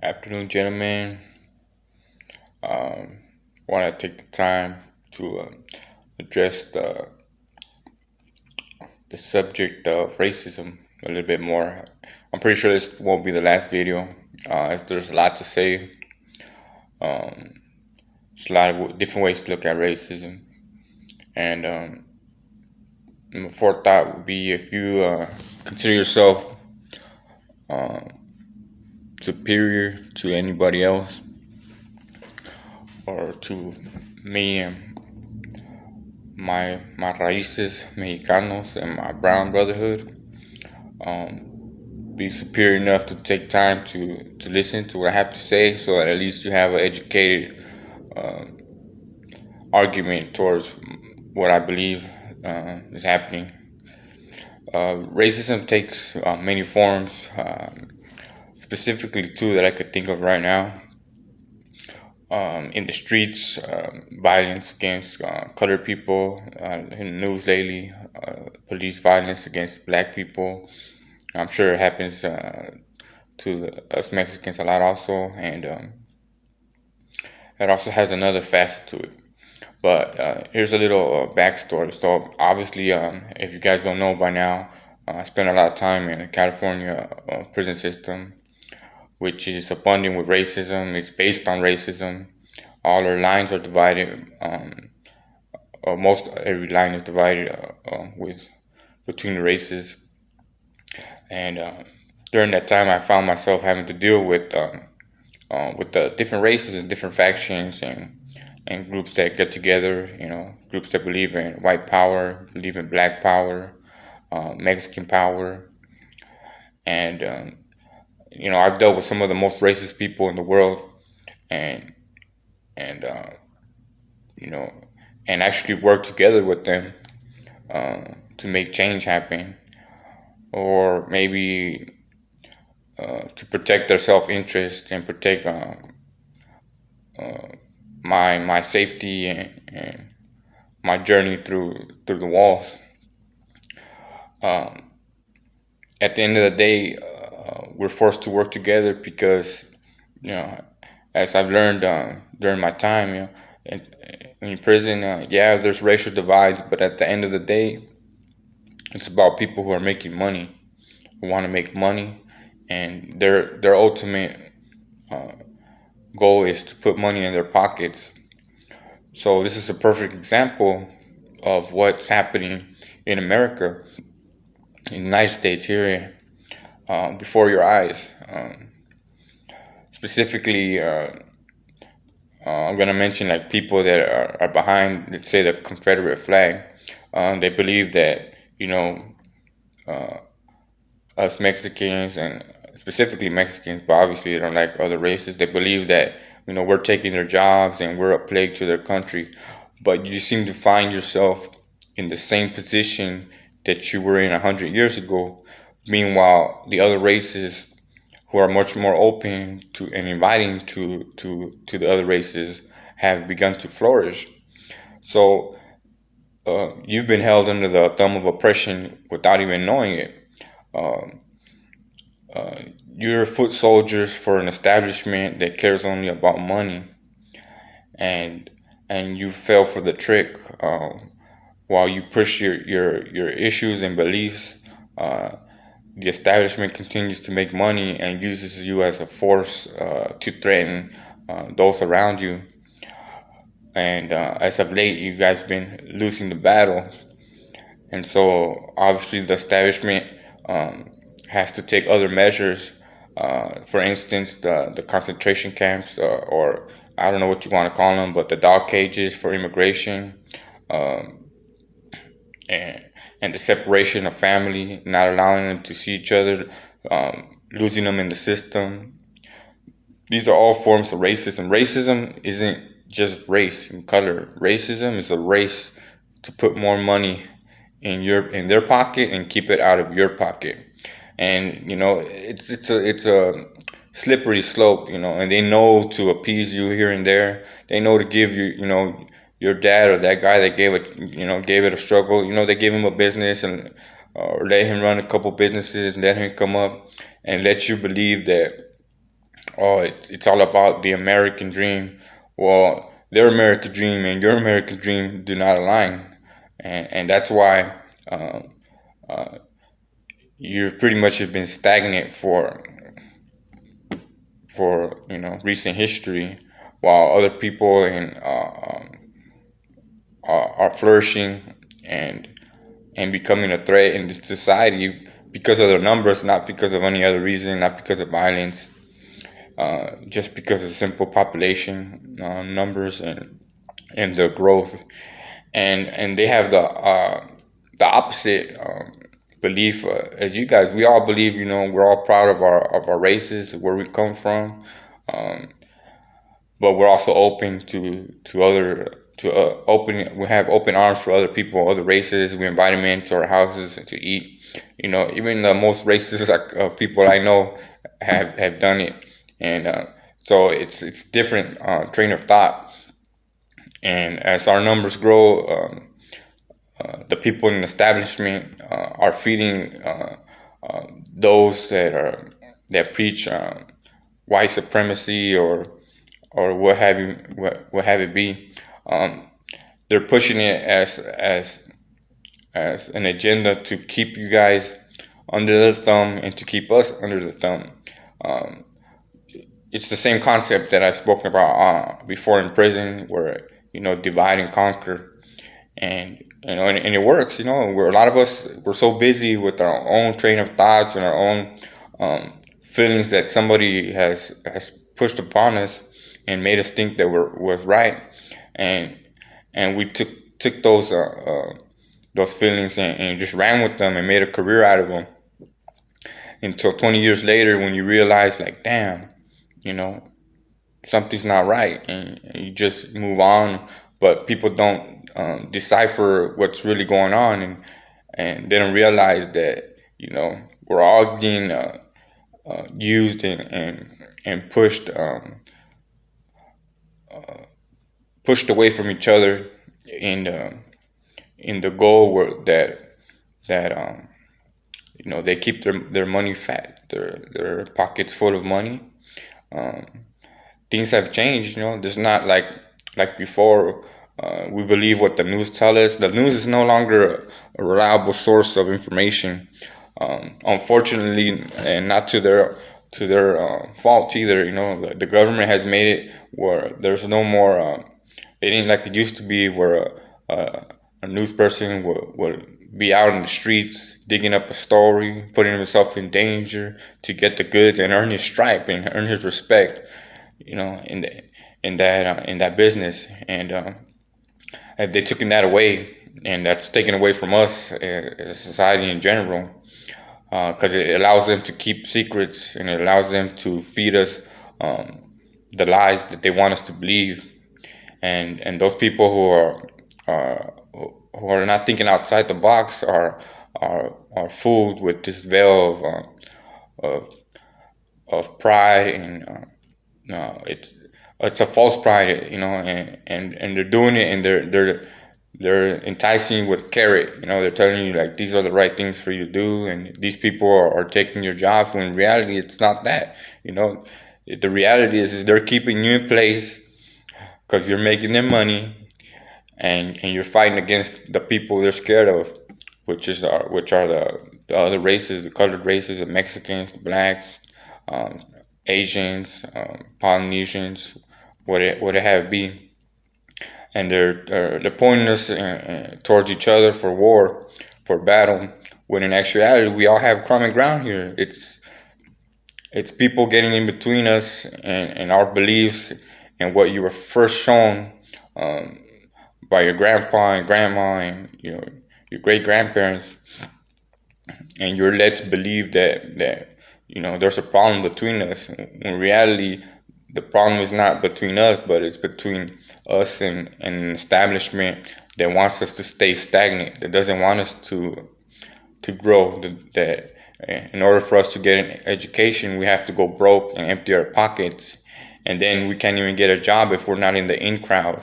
Afternoon, gentlemen. Um, Want to take the time to address the subject of racism a little bit more. I'm pretty sure this won't be the last video. There's a lot to say. Um, there's a lot of different ways to look at racism, and my fourth thought would be if you consider yourself uh, superior to anybody else or to me and my raíces mexicanos and my brown brotherhood, be superior enough to take time to listen to what I have to say, so that at least you have an educated uh, argument towards what I believe is happening. Racism takes many forms, specifically two that I could think of right now. In the streets, violence against colored people. In the news lately, police violence against black people. I'm sure it happens to us Mexicans a lot also, and it also has another facet to it. But here's a little backstory. So obviously, if you guys don't know by now, I spent a lot of time in the California prison system, which is abundant with racism. It's based on racism. All our lines are divided, or most every line is divided with between the races. And during that time, I found myself having to deal with the different races and different factions and groups that get together. Groups that believe in white power, believe in black power, Mexican power, and I've dealt with some of the most racist people in the world, and and you know, and actually work together with them to make change happen, or maybe to protect their self-interest and protect uh, my safety and my journey through the walls. Um, at the end of the day, we're forced to work together because, you know, as I've learned during my time, in prison, yeah, there's racial divides, but at the end of the day, it's about people who are making money, who want to make money, and their ultimate uh, goal is to put money in their pockets. So this is a perfect example of what's happening in America, in the United States here, before your eyes. Specifically, I'm gonna mention like people that are behind, let's say, the Confederate flag. They believe that uh, us Mexicans, and specifically Mexicans, but obviously they don't like other races. They believe that we're taking their jobs and we're a plague to their country. But you seem to find yourself in the same position that you were in 100 years ago. Meanwhile, the other races who are much more open to and inviting to the other races have begun to flourish. So you've been held under the thumb of oppression without even knowing it. Um, uh, you're foot soldiers for an establishment that cares only about money, and you fell for the trick. While you push your issues and beliefs, uh, the establishment continues to make money and uses you as a force to threaten those around you. And as of late, you guys been losing the battle, and so obviously the establishment um, has to take other measures. For instance, the concentration camps, or I don't know what you want to call them, but the dog cages for immigration, um, and the separation of family, not allowing them to see each other, losing them in the system. These are all forms of racism. Racism isn't just race and color. Racism is a race to put more money in their pocket and keep it out of your pocket. And it's a slippery slope, and they know to appease you here and there. They know to give you, your dad or that guy that gave it a struggle. They give him a business and or let him run a couple businesses and let him come up and let you believe that oh, it's all about the American dream. Well, their American dream and your American dream do not align, and that's why uh, uh, you pretty much have been stagnant for recent history, while other people are flourishing and becoming a threat in this society because of their numbers, not because of any other reason, not because of violence, just because of simple population numbers and the growth, and they have the opposite belief as you guys. We all believe, we're all proud of our races, where we come from, um, but we're also open to other to open. We have open arms for other people, other races. We invite them into our houses to eat. Even the most racist people I know have done it, and so it's different train of thought. And as our numbers grow, the people in the establishment are feeding those that preach white supremacy or what have it be. Um, they're pushing it as an agenda to keep you guys under their thumb and to keep us under the thumb. Um, it's the same concept that I've spoken about before in prison, where divide and conquer, and and it works. Where a lot of us, we're so busy with our own train of thoughts and our own feelings that somebody has pushed upon us and made us think that was right, and we took those feelings and just ran with them and made a career out of them until 20 years later, when you realize, like, damn, you know something's not right, and you just move on. But people don't decipher what's really going on, and they don't realize that we're all being used and pushed away from each other in the goal that they keep their money fat, their pockets full of money. um, Things have changed. There's not like before. We believe what the news tell us. The news is no longer a reliable source of information, unfortunately, and not to their fault either. The government has made it where there's no more. It ain't like it used to be, where a news person would be out in the streets digging up a story, putting himself in danger to get the goods and earn his stripe and earn his respect. In that business, and if they taken that away, and that's taken away from us as a society in general, because it allows them to keep secrets, and it allows them to feed us the lies that they want us to believe. And those people who are not thinking outside the box are fooled with this veil of pride, and it's a false pride, and they're doing it, and they're enticing you with carrot. They're telling you, like, these are the right things for you to do, and these people are taking your jobs, when in reality it's not that. The reality is they're keeping you in place because you're making them money, and you're fighting against the people they're scared of, which are the other races, the colored races, the Mexicans, the blacks, um, Asians, Polynesians, what it have be. And they're pointing us towards each other for war, for battle, when in actuality we all have common ground here. It's people getting in between us and our beliefs, and what you were first shown um, by your grandpa and grandma, and your great grandparents, and you're led to believe that there's a problem between us. In reality, the problem is not between us, but it's between us and an establishment that wants us to stay stagnant, that doesn't want us to grow. That in order for us to get an education, we have to go broke and empty our pockets, and then we can't even get a job if we're not in the in crowd.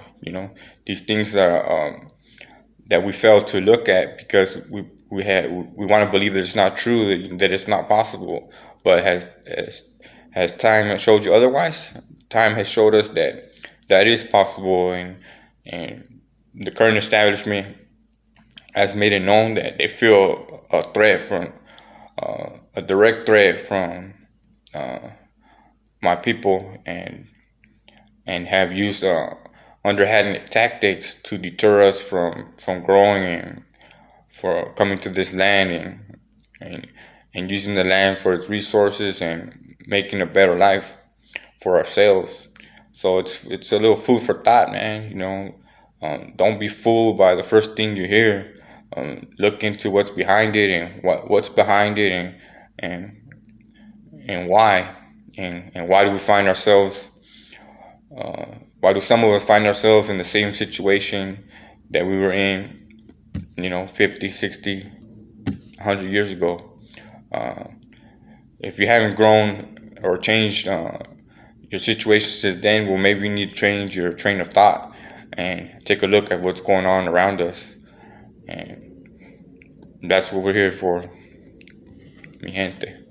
These things that we fail to look at, because we want to believe that it's not true, that it's not possible, but has Has time showed you otherwise? Time has showed us that that is possible, and the current establishment has made it known that they feel a threat from a direct threat from uh, my people, and have used underhanded tactics to deter us from growing and for coming to this land, and and using the land for its resources and making a better life for ourselves. So it's a little food for thought, man. Don't be fooled by the first thing you hear. Look into what's behind it, and what's behind it, and and why, and why do we find ourselves? Why do some of us find ourselves in the same situation that we were in, 50, 60, 100 years ago? Uh, if you haven't grown or changed your situation since then, well, maybe you need to change your train of thought and take a look at what's going on around us. And that's what we're here for, mi gente.